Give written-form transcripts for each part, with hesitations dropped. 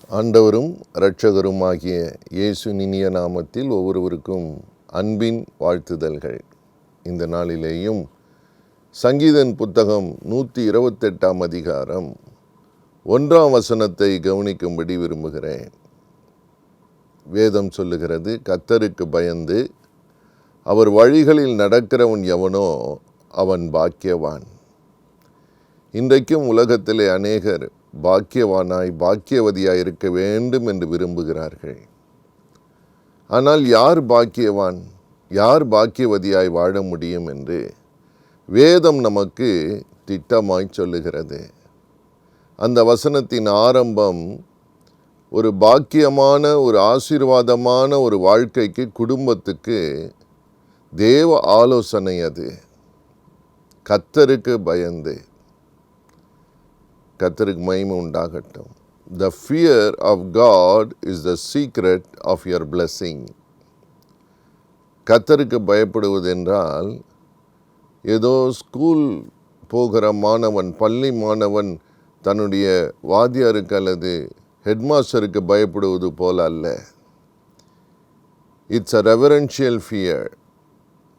ஆண்டவரும் இரட்சகருமாகிய இயேசு இனிய நாமத்தில் ஒவ்வொருவருக்கும் அன்பின் வாழ்த்துதல்கள். இந்த நாளிலேயும் சங்கீதன் புத்தகம் 128 அதிகாரம் 1 கவனிக்கும்படி விரும்புகிறேன். வேதம் சொல்லுகிறது, கர்த்தருக்கு பயந்து அவர் வழிகளில் நடக்கிறவன் எவனோ அவன் பாக்கியவான். இன்றைக்கும் உலகத்திலே அநேகர் பாக்கியவானாய் பாக்கியவதியாய் இருக்க வேண்டும் என்று விரும்புகிறார்கள். ஆனால் யார் பாக்கியவான், யார் பாக்கியவதியாய் வாழ முடியும் என்று வேதம் நமக்கு திட்டமாய் சொல்லுகிறது. அந்த வசனத்தின் ஆரம்பம் ஒரு பாக்கியமான, ஒரு ஆசீர்வாதமான ஒரு வாழ்க்கைக்கு, குடும்பத்துக்கு தேவ ஆலோசனை. அது கர்த்தருக்கு பயந்து. கர்த்தருக்கு மகிமை உண்டாகட்டும். The fear of God is the secret of your blessing. கர்த்தருக்கு பயப்படுவது என்றால் ஏதோ ஸ்கூல் போகிற மாணவன், பள்ளி மாணவன் தன்னுடைய வாத்தியாருக்கு அல்லது ஹெட்மாஸ்டருக்கு பயப்படுவது போல அல்ல. It's a reverential fear.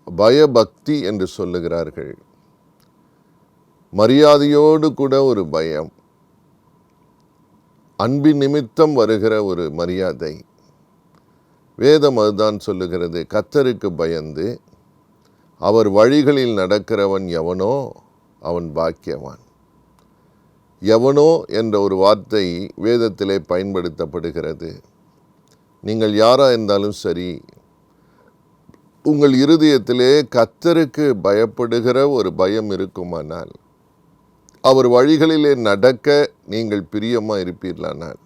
பயபக்தி என்று சொல்லுகிறார்கள். மரியாதையோடு கூட ஒரு பயம், அன்பின் நிமித்தம் வருகிற ஒரு மரியாதை. வேதம் அதுதான் சொல்லுகிறது. கர்த்தருக்கு பயந்து அவர் வழிகளில் நடக்கிறவன் எவனோ அவன் பாக்கியவான். எவனோ என்ற ஒரு வார்த்தை வேதத்திலே பயன்படுத்தப்படுகிறது. நீங்கள் யாரா இருந்தாலும் சரி, உங்கள் இருதயத்திலே கர்த்தருக்கு பயப்படுகிற ஒரு பயம் இருக்குமானால், அவர் வழிகளிலே நடக்க நீங்கள் பிரியமாக இருப்பீர்களானால்,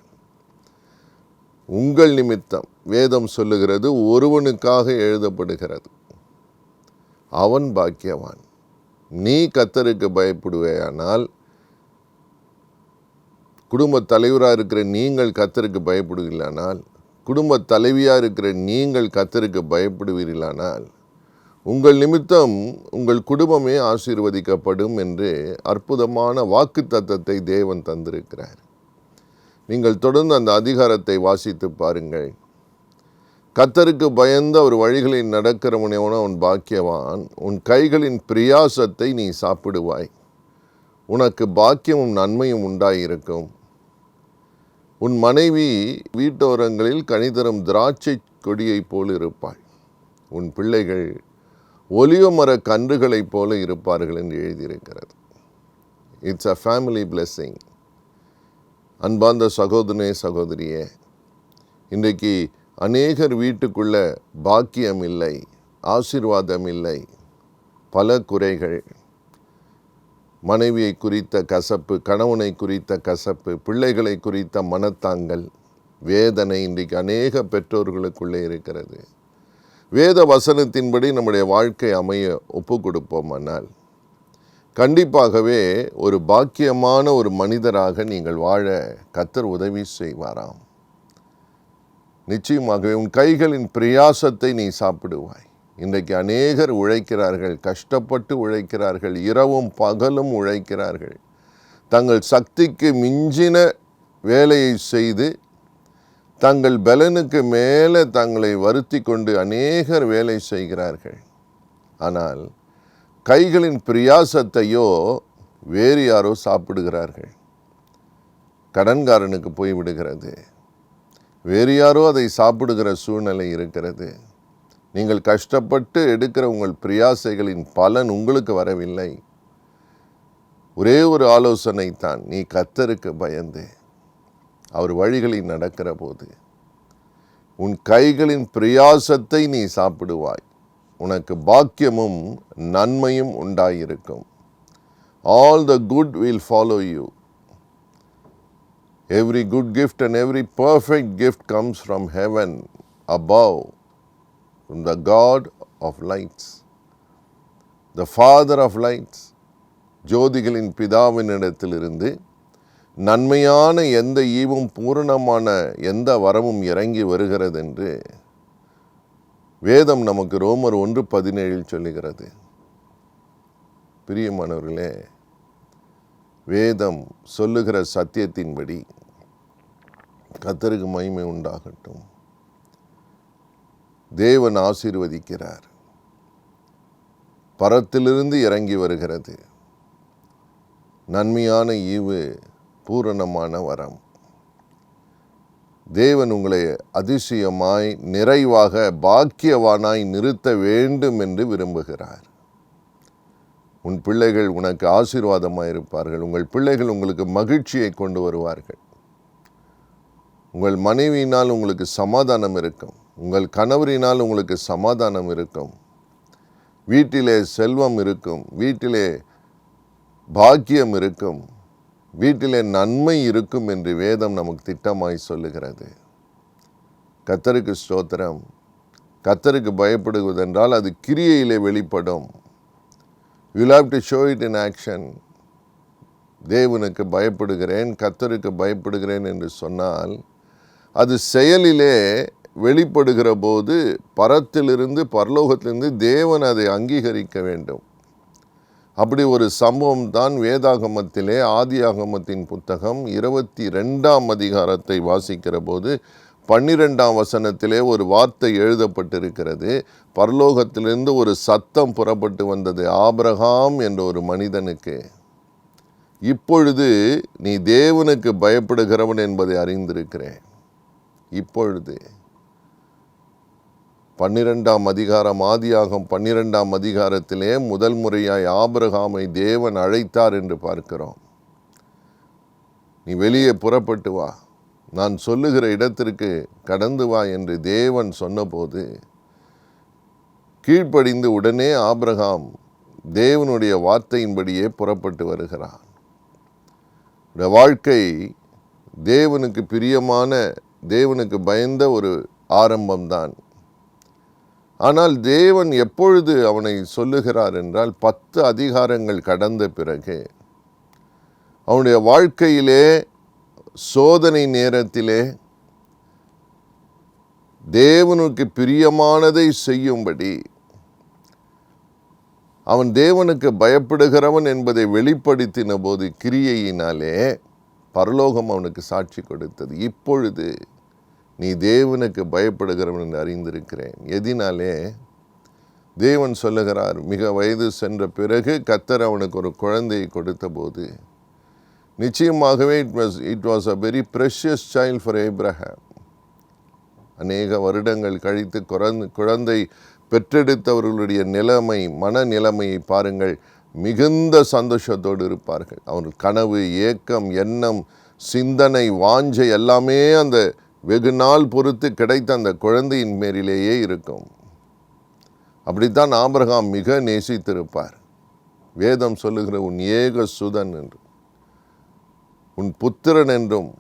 உங்கள் நிமித்தம் வேதம் சொல்லுகிறது ஒருவனுக்காக எழுதப்படுகிறது, அவன் பாக்கியவான். நீ கர்த்தருக்கு பயப்படுவேயானால், குடும்ப தலைவராக இருக்கிற நீங்கள் கர்த்தருக்கு பயப்படுவீர்களானால், குடும்ப தலைவியாக இருக்கிற நீங்கள் கர்த்தருக்கு பயப்படுவீர்களானால், உங்கள் நிமித்தம் உங்கள் குடும்பமே ஆசீர்வதிக்கப்படும் என்று அற்புதமான வாக்குத்தத்தத்தை தேவன் தந்திருக்கிறார். நீங்கள் தொடர்ந்து அந்த அதிகாரத்தை வாசித்து பாருங்கள். கர்த்தருக்கு பயந்து அவர் வழிகளில் நடக்கிறவன் எவனோ அவன் பாக்கியவான். உன் கைகளின் பிரயாசத்தை நீ சாப்பிடுவாய், உனக்கு பாக்கியமும் நன்மையும் உண்டாயிருக்கும். உன் மனைவி வீட்டோரங்களில் கனிதரும் திராட்சை கொடியைப் போல் இருப்பாள். உன் பிள்ளைகள் ஒலிவ மர கன்றுகளைப் போல இருப்பார்கள் என்று எழுதியிருக்கிறது. It's a family blessing. அன்பார்ந்த சகோதரனே, சகோதரியே, இன்றைக்கு அநேகர் வீட்டுக்குள்ள பாக்கியம் இல்லை, ஆசீர்வாதம் இல்லை, பல குறைகள். மனைவியை குறித்த கசப்பு, கணவனை குறித்த கசப்பு, பிள்ளைகளை குறித்த மனத்தாங்கல், வேதனை இன்றைக்கு அநேக பெற்றோர்களுக்குள்ளே இருக்கிறது. வேத வசனத்தின்படி நம்முடைய வாழ்க்கை அமைய ஒப்பு கொடுப்போமானால், கண்டிப்பாகவே ஒரு பாக்கியமான ஒரு மனிதராக நீங்கள் வாழ கர்த்தர் உதவி செய்வாராம். நிச்சயமாகவே உன் கைகளின் பிரயாசத்தை நீ சாப்பிடுவாய். இன்றைக்கு அநேகர் உழைக்கிறார்கள், கஷ்டப்பட்டு உழைக்கிறார்கள், இரவும் பகலும் உழைக்கிறார்கள். தங்கள் சக்திக்கு மிஞ்சின வேலையை செய்து தங்கள் பலனுக்கு மேலே தங்களை வருத்தி கொண்டு அநேகர் வேலை செய்கிறார்கள். ஆனால் கைகளின் பிரயாசத்தையோ வேறு யாரோ சாப்பிடுகிறார்கள். கடன்காரனுக்கு போய்விடுகிறது, வேறு யாரோ அதை சாப்பிடுகிற சூழ்நிலை இருக்கிறது. நீங்கள் கஷ்டப்பட்டு எடுக்கிற உங்கள் பிரயாசைகளின் பலன் உங்களுக்கு வரவில்லை. ஒரே ஒரு ஆலோசனை தான், நீ கர்த்தருக்கு பயந்து அவர் வழிகளில் நடக்கிற போது உன் கைகளின் பிரயாசத்தை நீ சாப்பிடுவாய், உனக்கு பாக்கியமும் நன்மையும் உண்டாயிருக்கும். All the good will follow you. Every good gift and every perfect gift comes from heaven above, from the God of lights, the Father of lights. ஜோதிகளின் பிதாவினிடத்திலிருந்து நன்மையான எந்த ஈவும் பூரணமான எந்த வரமும் இறங்கி வருகிறது என்று வேதம் நமக்கு ரோமர் 1:17 சொல்லுகிறது. பிரியமானவர்களே, வேதம் சொல்லுகிற சத்தியத்தின்படி கர்த்தருக்கு மகிமை உண்டாகட்டும். தேவன் ஆசீர்வதிக்கிறார். பரத்திலிருந்து இறங்கி வருகிறது நன்மையான ஈவு, பூரணமான வரம். தேவன் உங்களை அதிசயமாய், நிறைவாக, பாக்கியவானாய் நிறுத்த வேண்டும் என்று விரும்புகிறார். உன் பிள்ளைகள் உனக்கு ஆசீர்வாதமாக இருப்பார்கள். உங்கள் பிள்ளைகள் உங்களுக்கு மகிழ்ச்சியை கொண்டு வருவார்கள். உங்கள் மனைவியினால் உங்களுக்கு சமாதானம் இருக்கும். உங்கள் கணவரினால் உங்களுக்கு சமாதானம் இருக்கும். வீட்டிலே செல்வம் இருக்கும். வீட்டிலே பாக்கியம் இருக்கும். வீட்டிலே நன்மை இருக்கும் என்று வேதம் நமக்கு திட்டமாய் சொல்லுகிறது. கர்த்தருக்கு ஸ்தோத்திரம். கர்த்தருக்கு பயப்படுவதென்றால் அது கிரியையிலே வெளிப்படும். You have to show it in action. தேவனுக்கு பயப்படுகிறேன், கர்த்தருக்கு பயப்படுகிறேன் என்று சொன்னால் அது செயலிலே வெளிப்படுகிற போது பரத்திலிருந்து, பரலோகத்திலிருந்து தேவன் அதை அங்கீகரிக்க வேண்டும். அப்படி ஒரு சம்பவம் தான் வேதாகமத்திலே, ஆதியாகமத்தின் புத்தகம் 22ஆம் அதிகாரத்தை வாசிக்கிற போது 12ஆம் வசனத்திலே ஒரு வார்த்தை எழுதப்பட்டிருக்கிறது. பரலோகத்திலிருந்து ஒரு சத்தம் புறப்பட்டு வந்தது, ஆபிரகாம் என்ற ஒரு மனிதனுக்கு, இப்பொழுது நீ தேவனுக்கு பயப்படுகிறவன் என்பதை அறிந்திருக்கிறேன். இப்பொழுது 12ஆம் அதிகாரம், ஆதியாகம் 12ஆம் அதிகாரத்திலே முதல் முறையாய் ஆபிரகாமை தேவன் அழைத்தார் என்று பார்க்கிறோம். நீ வெளியே புறப்பட்டு வா, நான் சொல்லுகிற இடத்திற்கு கடந்து வா என்று தேவன் சொன்னபோது கீழ்ப்படிந்து உடனே ஆபிரகாம் தேவனுடைய வார்த்தையின்படியே புறப்பட்டு வருகிறான். வாழ்க்கை தேவனுக்கு பிரியமான, தேவனுக்கு பயந்த ஒரு ஆரம்பம்தான். ஆனால் தேவன் எப்பொழுது அவனை சொல்லுகிறார் என்றால் 10 அதிகாரங்கள் கடந்த பிறகு, அவனுடைய வாழ்க்கையிலே சோதனை நேரத்திலே தேவனுக்கு பிரியமானதை செய்யும்படி, அவன் தேவனுக்கு பயப்படுகிறவன் என்பதை வெளிப்படுத்தின போது கிரியையினாலே பரலோகம் அவனுக்கு சாட்சி கொடுத்தது. இப்பொழுது நீ தேவனுக்கு பயப்படுகிறவன் என்று அறிந்திருக்கிறேன். எதினாலே? தேவன் சொல்லுகிறார், மிக வயது சென்ற பிறகு கர்த்தர் அவனுக்கு ஒரு குழந்தையை கொடுத்த போது, நிச்சயமாகவே it was a very precious child for Abraham. அநேக வருடங்கள் கழித்து குழந்தை பெற்றெடுத்தவர்களுடைய நிலைமை, மனநிலைமையை பாருங்கள். மிகுந்த சந்தோஷத்தோடு இருப்பார்கள். அவர்கள் கனவு, ஏக்கம், எண்ணம், சிந்தனை, வாஞ்சை எல்லாமே அந்த வெகு நாள் பொறுத்து கிடைத்த அந்த குழந்தையின் மேரிலேயே இருக்கும். அப்படித்தான் ஆபிரகாம் மிக நேசித்திருப்பார். வேதம் சொல்லுகிற உன் ஏக சுதன் என்று, உன் புத்திரன் என்றும்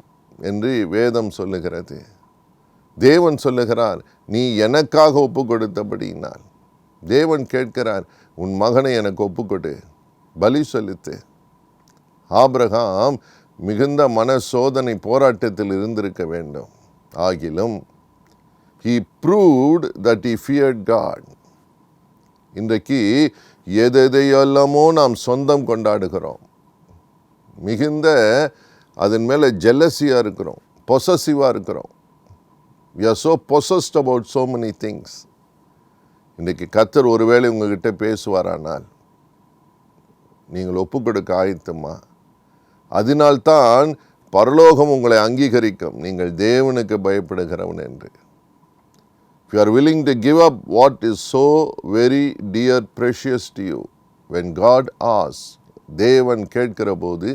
என்று வேதம் சொல்லுகிறது. தேவன் சொல்லுகிறார், நீ எனக்காக ஒப்பு கொடுத்தபடியினால். தேவன் கேட்கிறார், உன் மகனை எனக்கு ஒப்புக்கொடு, பலி செலுத்து. ஆபிரகாம் மிகுந்த மன சோதனை போராட்டத்தில் இருந்திருக்க வேண்டும். ஆகிலும் he proved that he feared God. இன்றைக்கு எதையெல்லாமோ நாம் சொந்தம் கொண்டாடுகிறோம். மிகுந்த அதன் மேலே ஜெலசியாக இருக்கிறோம், பொசசிவாக இருக்கிறோம். we are so possessed about so many things. இன்றைக்கு கர்த்தர் ஒருவேளை உங்ககிட்ட பேசுவாரானால் நீங்கள் ஒப்பு கொடுக்க ஆயத்தமா? அதனால்தான் பரலோகம் உங்களை அங்கீகரிக்கும், நீங்கள் தேவனுக்கு பயப்படுகிறவன் என்று. If you are willing to give up what is so very dear, precious to you, when God asks, தேவன் கேட்கிற போது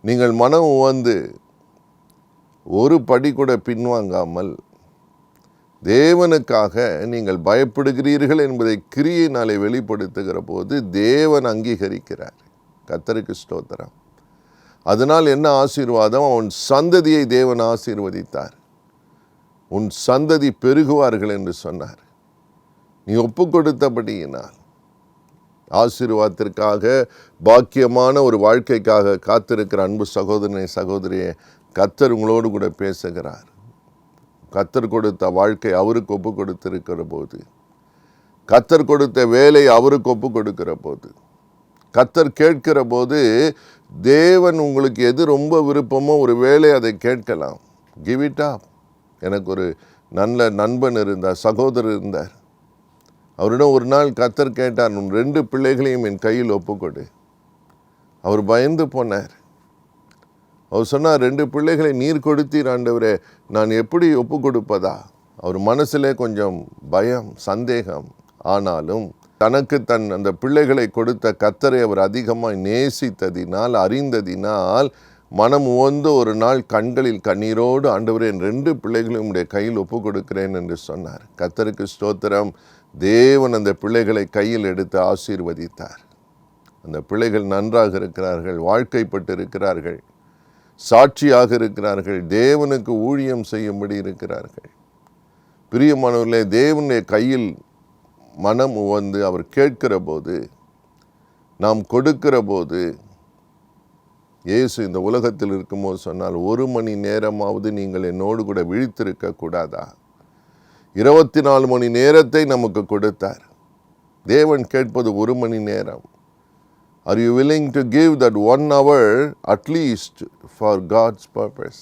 நீங்கள் மனம் உவந்து ஒரு படி கூட பின்வாங்காமல் தேவனுக்காக நீங்கள் பயப்படுகிறீர்கள் என்பதை கிரியையினாலே வெளிப்படுத்துகிற போது தேவன் அங்கீகரிக்கிறார். கர்த்தருக்கு ஸ்தோத்திரம். அதனால் என்ன ஆசீர்வாதம்? அவன் சந்ததியை தேவன் ஆசீர்வதித்தார். உன் சந்ததி பெருகுவார்கள் என்று சொன்னார். நீ ஒப்பு கொடுத்தபடியினால் ஆசீர்வாதத்திற்காக, பாக்கியமான ஒரு வாழ்க்கைக்காக காத்திருக்கிற அன்பு சகோதரனை, சகோதரியை, கர்த்தர் உங்களோடு கூட பேசுகிறார். கர்த்தர் கொடுத்த வாழ்க்கை அவருக்கு ஒப்பு கொடுத்திருக்கிற போது, கர்த்தர் கொடுத்த வேலை அவருக்கு ஒப்பு கொடுக்கிற போது, கர்த்தர் கேட்கிற போது, தேவன் உங்களுக்கு எது ரொம்ப விருப்பமோ ஒரு வேளை அதை கேட்கலாம். Give it up. எனக்கு ஒரு நல்ல நண்பன் இருந்தார், சகோதரர் இருந்தார். அவரிடம் ஒரு நாள் கர்த்தர் கேட்டார், உன் 2 பிள்ளைகளையும் என் கையில் ஒப்புக்கொடு. அவர் பயந்து போனார். அவர் சொன்னார், 2 பிள்ளைகளை நீர் கொடுத்தீர் ஆண்டவரே, நான் எப்படி ஒப்பு கொடுப்பதா? அவர் மனசிலே கொஞ்சம் பயம், சந்தேகம். ஆனாலும் தனக்கு அந்த பிள்ளைகளை கொடுத்த கர்த்தரை அவர் அதிகமாக நேசித்ததினால், அறிந்ததினால் மனம் உவந்து ஒரு நாள் கண்களில் கண்ணீரோடு, ஆண்டவரே என் 2 பிள்ளைகளையும் உடைய கையில் ஒப்பு கொடுக்கிறேன் என்று சொன்னார். கர்த்தருக்கு ஸ்தோத்திரம். தேவன் அந்த பிள்ளைகளை கையில் எடுத்து ஆசீர்வதித்தார். அந்த பிள்ளைகள் நன்றாக இருக்கிறார்கள், வாழ்க்கைப்பட்டு இருக்கிறார்கள், சாட்சியாக இருக்கிறார்கள், தேவனுக்கு ஊழியம் செய்யும்படி இருக்கிறார்கள். பிரியமானவர்களே, தேவனுடைய கையில் மனம் உவந்து அவர் கேட்கிற போது, நாம் கொடுக்கிற போது, இயேசு இந்த உலகத்தில் இருக்கும்போது சொன்னால், 1 மணி நேரமாவது நீங்கள் என்னோடு கூட விழித்திருக்க கூடாதா? 24 மணி நேரத்தை நமக்கு கொடுத்தார். தேவன் கேட்பது 1 மணி நேரம். Are you willing to give that 1 hour at least for God's purpose?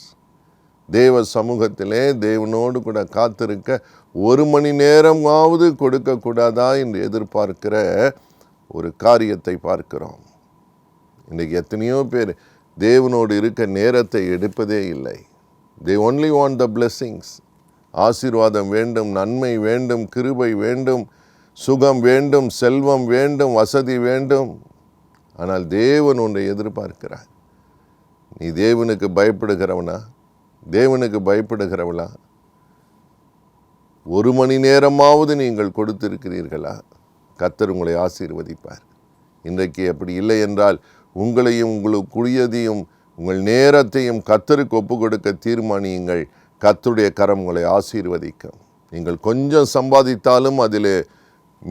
தேவ சமூகத்திலே தேவனோடு கூட காத்திருக்க 1 மணி நேரமாவது கொடுக்கக்கூடாதா என்று எதிர்பார்க்கிற ஒரு காரியத்தை பார்க்கிறோம். இன்றைக்கு எத்தனையோ பேர் தேவனோடு இருக்க நேரத்தை எடுப்பதே இல்லை. They only want the blessings. ஆசீர்வாதம் வேண்டும், நன்மை வேண்டும், கிருபை வேண்டும், சுகம் வேண்டும், செல்வம் வேண்டும், வசதி வேண்டும். ஆனால் தேவன் ஒன்றை எதிர்பார்க்கிறார். நீ தேவனுக்கு பயப்படுகிறவனா? தேவனுக்கு பயப்படுகிறவளா? 1 மணி நேரமாவது நீங்கள் கொடுத்திருக்கிறீர்களா? கர்த்தர் உங்களை ஆசீர்வதிப்பார். இன்றைக்கு அப்படி இல்லை என்றால் உங்களையும் உங்களுக்குரியதையும் உங்கள் நேரத்தையும் கர்த்தருக்கு ஒப்பு கொடுக்க தீர்மானியுங்கள். கர்த்தருடைய கரம் உங்களை ஆசீர்வதிக்கும். நீங்கள் கொஞ்சம் சம்பாதித்தாலும் அதில்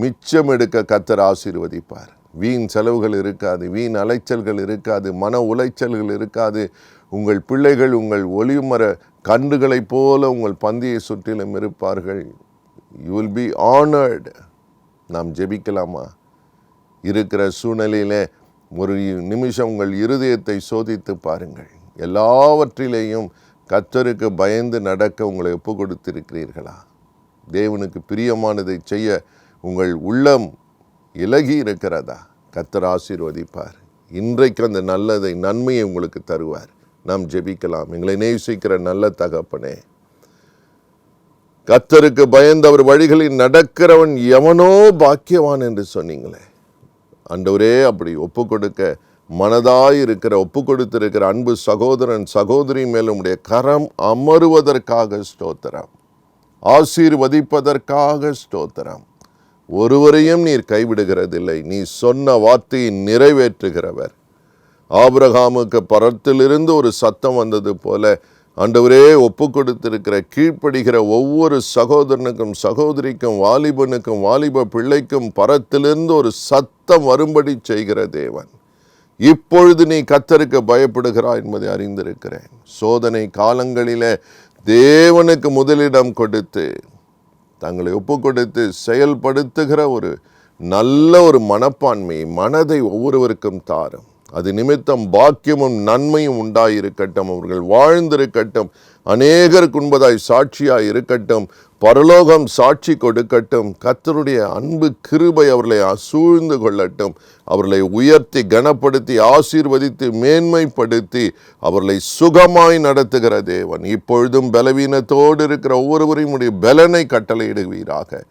மிச்சம் எடுக்க கர்த்தர் ஆசீர்வதிப்பார். வீண் செலவுகள் இருக்காது, வீண் அலைச்சல்கள் இருக்காது, மன உளைச்சல்கள் இருக்காது. உங்கள் பிள்ளைகள் உங்கள் ஒளிமர கன்றுகளைப் போல உங்கள் பந்தியை சுற்றிலும் இருப்பார்கள். You will be honoured. நாம் ஜெபிக்கலாமா? இருக்கிற சூழ்நிலையிலே ஒரு நிமிஷம் உங்கள் இருதயத்தை சோதித்து பாருங்கள். எல்லாவற்றிலேயும் கர்த்தருக்கு பயந்து நடக்க உங்களை ஒப்பு கொடுத்திருக்கிறீர்களா? தேவனுக்கு பிரியமானதை செய்ய உங்கள் உள்ளம் இலகி இருக்கிறதா? கர்த்தர் ஆசீர்வதிப்பார். இன்றைக்கு அந்த நல்லதை, நன்மையை உங்களுக்கு தருவார். நாம் ஜெபிக்கலாம். எங்களை நேசிக்கிற நல்ல தகப்பனே, கர்த்தருக்கு பயந்து அவர் வழிகளில் நடக்கிறவன் எவனோ பாக்கியவான் என்று சொன்னீங்களே ஆண்டவரே. அப்படி ஒப்பு கொடுக்க மனதாய் இருக்கிற, ஒப்பு கொடுத்திருக்கிற அன்பு சகோதரன் சகோதரி மேல் உம்முடைய கரம் அமருவதற்காக ஸ்தோத்திரம். ஆசீர்வதிப்பதற்காக ஸ்தோத்திரம். ஒருவரையும் நீர் கைவிடுகிறதில்லை. நீ சொன்ன வார்த்தையை நிறைவேற்றுகிறவர். ஆபிரகாமுக்கு பரத்திலிருந்து ஒரு சத்தம் வந்தது போல ஆண்டவரே, ஒப்பு கொடுத்திருக்கிற கீழ்ப்படுகிற ஒவ்வொரு சகோதரனுக்கும் சகோதரிக்கும் வாலிபனுக்கும் வாலிப பிள்ளைக்கும் பரத்திலிருந்து ஒரு சத்தம் வரும்படி செய்கிற தேவன். இப்பொழுது நீ கர்த்தருக்கு பயப்படுகிறாய் என்பதை அறிந்திருக்கிறேன். சோதனை காலங்களிலே தேவனுக்கு முதலிடம் கொடுத்து தங்களை ஒப்பு கொடுத்து செயல்படுத்துகிற ஒரு நல்ல ஒரு மனப்பான்மை, மனதை ஒவ்வொருவருக்கும் தாரும். அது நிமித்தம் பாக்கியமும் நன்மையும் உண்டாயிருக்கட்டும். அவர்கள் வாழ்ந்திருக்கட்டும். அநேகருக்கு உண்பதாய் சாட்சியாய் இருக்கட்டும். பரலோகம் சாட்சி கொடுக்கட்டும். கர்த்தருடைய அன்பு கிருபை அவர்களை சூழ்ந்து கொள்ளட்டும். அவர்களை உயர்த்தி கனப்படுத்தி ஆசீர்வதித்து மேன்மைப்படுத்தி அவர்களை சுகமாய் நடத்துகிற தேவன். இப்பொழுதும் பலவீனத்தோடு இருக்கிற ஒவ்வொருவரையும் உடைய பலனை கட்டளையிடுவீராக.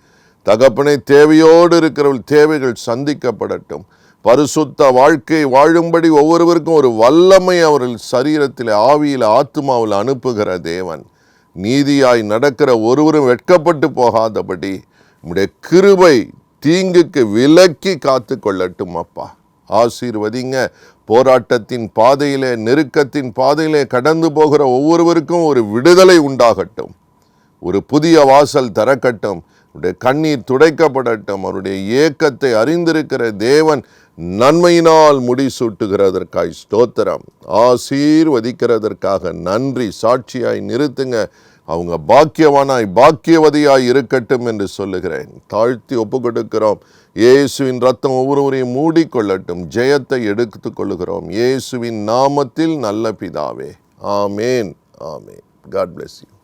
தகப்பனை, தேவையோடு இருக்கிறவர்கள் தேவைகள் சந்திக்கப்படட்டும். பரிசுத்த வாழ்க்கை வாழும்படி ஒவ்வொருவருக்கும் ஒரு வல்லமை அவர்கள் சரீரத்தில், ஆவியில், ஆத்மாவில் அனுப்புகிற தேவன். நீதியாய் நடக்கிற ஒருவரும் வெட்கப்பட்டு போகாதபடி உம்முடைய கிருபை தீங்குக்கு விலக்கி காத்து கொள்ளட்டும் அப்பா. ஆசீர்வதிங்க. போராட்டத்தின் பாதையிலே, நெருக்கத்தின் பாதையிலே கடந்து போகிற ஒவ்வொருவருக்கும் ஒரு விடுதலை உண்டாகட்டும். ஒரு புதிய வாசல் திறக்கட்டும். அவருடைய கண்ணீர் துடைக்கப்படட்டும். அவருடைய ஏக்கத்தை அறிந்திருக்கிற தேவன் நன்மையினால் முடிசூட்டுகிறதற்காய் ஸ்தோத்திரம். ஆசீர்வதிக்கிறதற்காக நன்றி. சாட்சியாய் நிறுத்துங்க. அவங்க பாக்கியவானாய் பாக்கியவதியாய் இருக்கட்டும் என்று சொல்லுகிறேன். தாழ்த்தி ஒப்பு கொடுக்கிறோம். இயேசுவின் ரத்தம் ஒவ்வொருவரையும் மூடிக்கொள்ளட்டும். ஜெயத்தை எடுத்துக் கொள்ளுகிறோம். இயேசுவின் நாமத்தில் நல்ல பிதாவே, ஆமேன், ஆமேன். God bless you.